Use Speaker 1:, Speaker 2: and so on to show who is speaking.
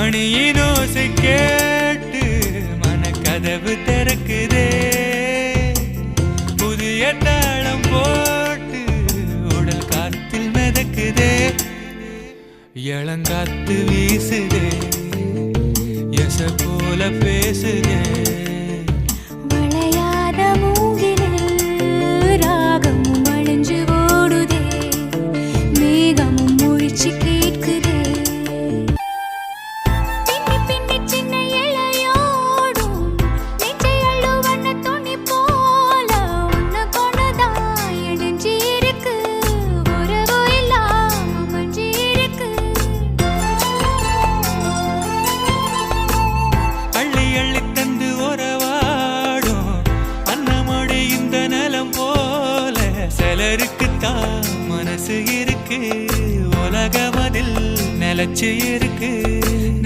Speaker 1: மணியின் ஓசை கேட்டு மனக்கதவு திறக்குதே, புதிய தாளம் போட்டு உடல் காத்தில் மிதக்குதே, இளங்காத்து வீசுதே, எச போல பேசுதே.
Speaker 2: வளையாத மூங்கிலில் ராகமும் வளைஞ்சு ஓடுதே, மேகமும் முழிச்சு கேட்குதே. பின்னி பின்னி சின்ன இலையோடும் நெஞ்சை அள்ளுவண்ண துணி போல உன்னை கொண்டுதான் இணைஞ்சு இருக்கு, உறவு இல்லாம மஞ்சி இருக்கு.
Speaker 1: அள்ளி அள்ளி தந்து உறவாடும் அன்னமொழி இந்த நலம் போல சிலருக்குத்தான் மனசு இருக்கு, உலகம் அதில் நிலச்சு இருக்கு.